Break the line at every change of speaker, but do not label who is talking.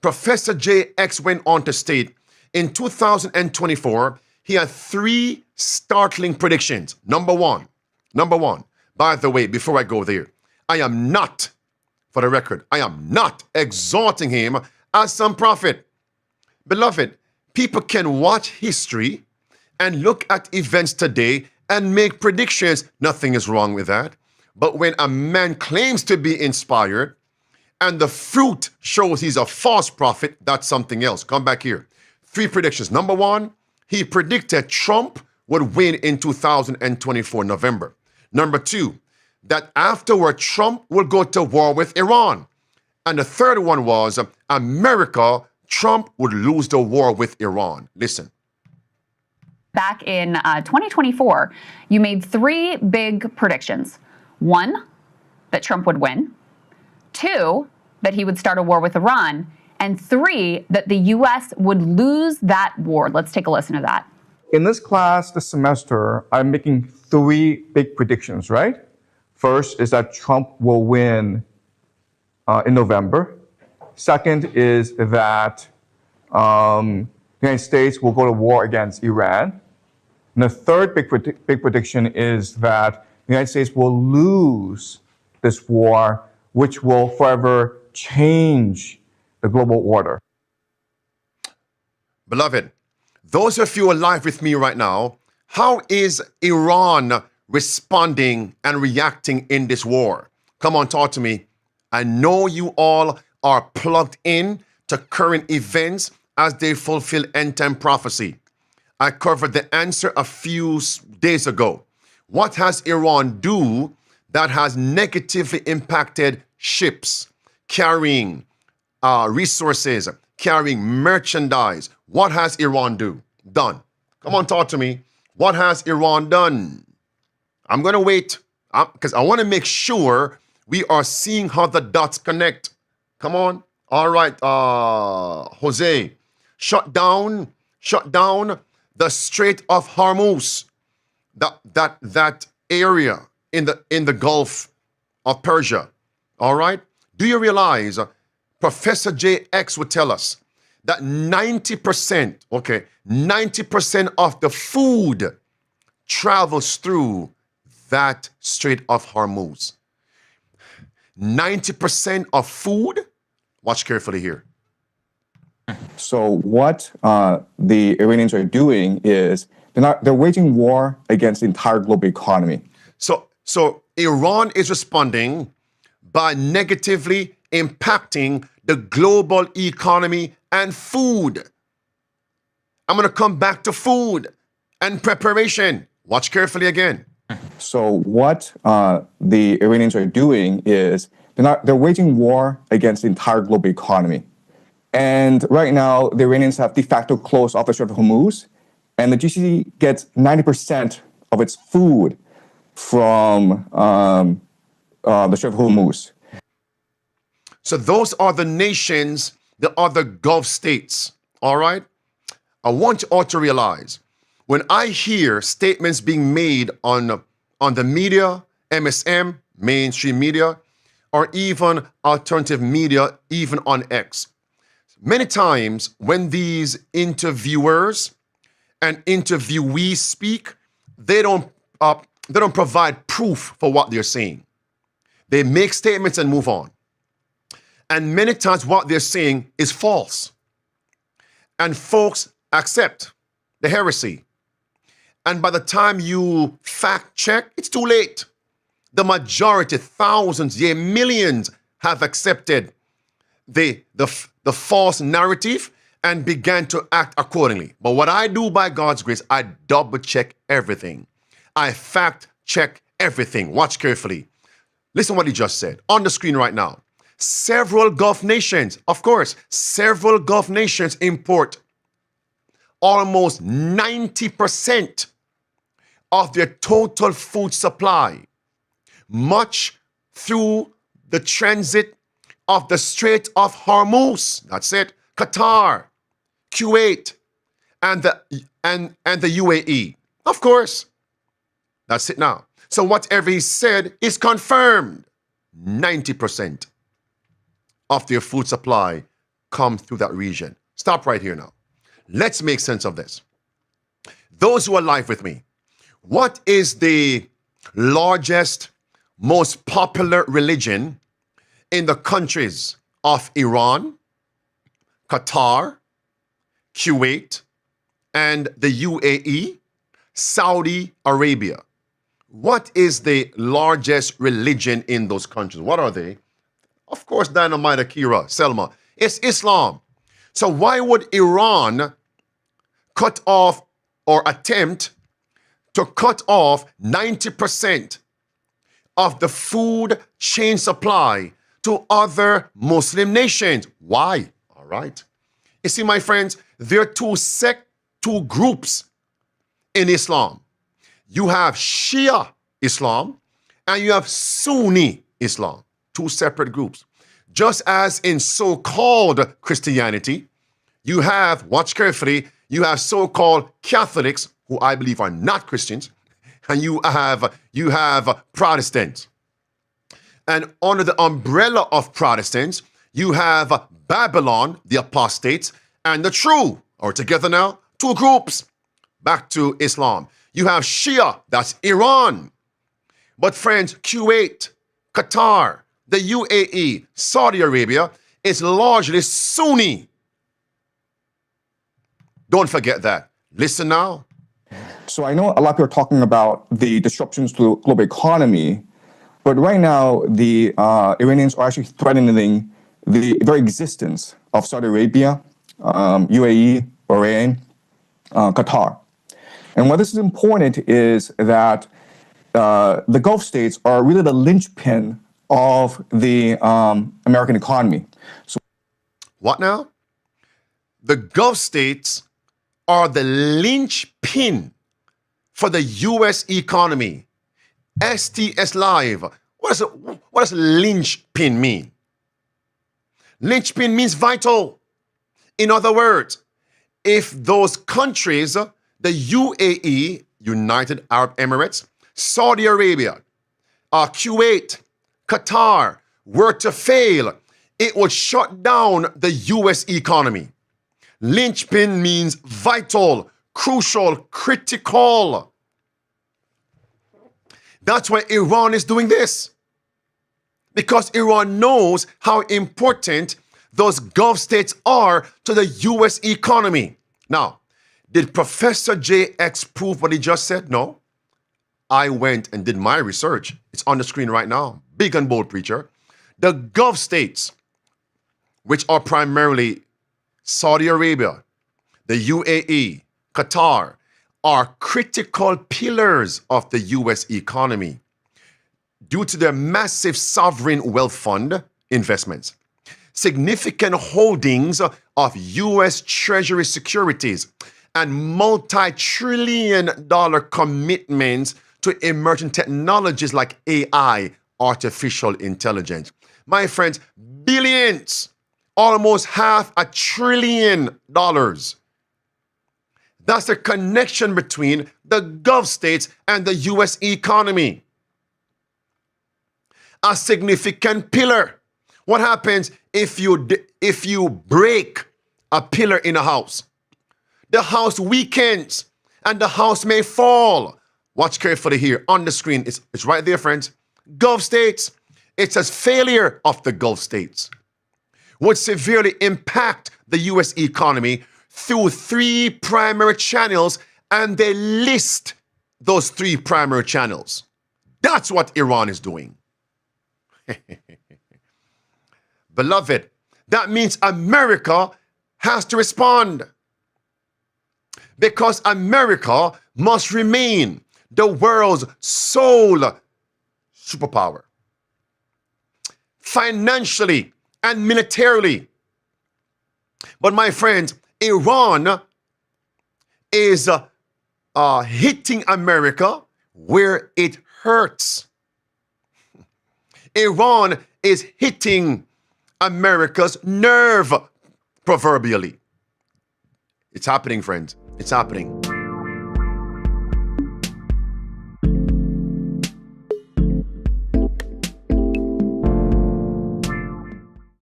Professor JX went on to state in 2024, he had 3 startling predictions. Number one, by the way, before I go there, I am not, for the record, I am not exalting him as some prophet. Beloved, people can watch history and look at events today and make predictions. Nothing is wrong with that. But when a man claims to be inspired and the fruit shows he's a false prophet, that's something else. Come back here. 3 predictions. Number 1, he predicted Trump would win in 2024 November. Number 2, that afterward Trump will go to war with Iran. And the third one was America, Trump would lose the war with Iran. Listen.
Back in 2024, you made 3 big predictions. 1, that Trump would win. 2, that he would start a war with Iran. And 3, that the U.S. would lose that war. Let's take a listen to that.
In this class this semester, I'm making 3 big predictions, right? First is that Trump will win in November. Second is that the United States will go to war against Iran. And the third big prediction is that the United States will lose this war, which will forever change the global order.
Beloved, those of you alive with me right now, how is Iran responding and reacting in this war? Come on, talk to me. I know you all are plugged in to current events as they fulfill end-time prophecy. I covered the answer a few days ago. What has Iran do that has negatively impacted ships carrying resources, carrying merchandise? What has Iran done? Come on, talk to me. What has Iran done? I'm going to wait because I want to make sure we are seeing how the dots connect. Come on. All right, Jose. Shut down the Strait of Hormuz, that area in the Gulf of Persia. All right? Do you realize Professor JX would tell us that 90% of the food travels through that Strait of Hormuz. 90% of food, watch carefully here.
So what the Iranians are doing is they're waging war against the entire global economy.
So Iran is responding by negatively impacting the global economy and food. I'm going to come back to food and preparation. Watch carefully again.
So what the Iranians are doing is they're waging war against the entire global economy. And right now, the Iranians have de facto closed off the Strait of Hormuz, and the GCC gets 90% of its food from the Strait of Hormuz.
So those are the nations, the other Gulf states, all right? I want you all to realize, when I hear statements being made on the media, MSM, mainstream media, or even alternative media, even on X, many times when these interviewers and interviewees speak, they don't provide proof for what they're saying. They make statements and move on. And many times what they're saying is false. And folks accept the heresy. And by the time you fact check, it's too late. The majority, thousands, yeah, millions have accepted the false narrative and began to act accordingly. But what I do by God's grace, I double check everything. I fact check everything. Watch carefully. Listen what he just said on the screen right now. Several Gulf nations, of course, several Gulf nations import almost 90% of their total food supply, much through the transit of the Strait of Hormuz. That's it. Qatar, Kuwait, and the UAE. Of course. That's it now. So whatever he said is confirmed. 90% of their food supply come through that region. Stop right here now. Let's make sense of this. Those who are live with me, what is the largest, most popular religion in the countries of Iran, Qatar, Kuwait, and the UAE, Saudi Arabia? What is the largest religion in those countries? What are they? Of course, Dynamite, Akira, Selma. It's Islam. So why would Iran cut off or attempt to cut off 90% of the food chain supply to other Muslim nations? Why? All right. You see, my friends, there are two groups in Islam. You have Shia Islam and you have Sunni Islam, two separate groups. Just as in so-called Christianity, you have, watch carefully, you have so-called Catholics, who I believe are not Christians, and you have Protestants. And under the umbrella of Protestants, you have Babylon, the apostates, and the true, or together now, two groups. Back to Islam. You have Shia, that's Iran. But friends, Kuwait, Qatar, the UAE, Saudi Arabia is largely Sunni. Don't forget that. Listen now.
So I know a lot of people are talking about the disruptions to the global economy, but right now the Iranians are actually threatening the very existence of Saudi Arabia, UAE, Bahrain, Qatar. And why this is important is that the Gulf states are really the linchpin of the American economy. So,
what now? The Gulf states are the linchpin for the U.S. economy. STS Live. What does linchpin mean? Linchpin means vital. In other words, if those countries, the UAE, United Arab Emirates, Saudi Arabia, Kuwait, Qatar, were to fail, it would shut down the U.S. economy. Linchpin means vital, crucial, critical. That's why Iran is doing this. Because Iran knows how important those Gulf states are to the U.S. economy. Now, did Professor JX prove what he just said? No. I went and did my research. It's on the screen right now. Big and bold, preacher. The Gulf states, which are primarily Saudi Arabia, the UAE, Qatar, are critical pillars of the U.S. economy due to their massive sovereign wealth fund investments, significant holdings of U.S. Treasury securities, and multi-trillion-dollar commitments to emerging technologies like AI, artificial intelligence. My friends, billions, almost $500 billion. That's the connection between the Gulf states and the U.S. economy. A significant pillar. What happens if you break a pillar in a house? The house weakens and the house may fall. Watch carefully here on the screen. It's right there, friends. Gulf states. It says failure of the Gulf states would severely impact the U.S. economy through three primary channels, and they list those three primary channels. That's what Iran is doing. Beloved, that means America has to respond, because America must remain the world's sole superpower, financially and militarily. But my friends, Iran is hitting America where it hurts. Iran is hitting America's nerve, proverbially. It's happening, friends. It's happening.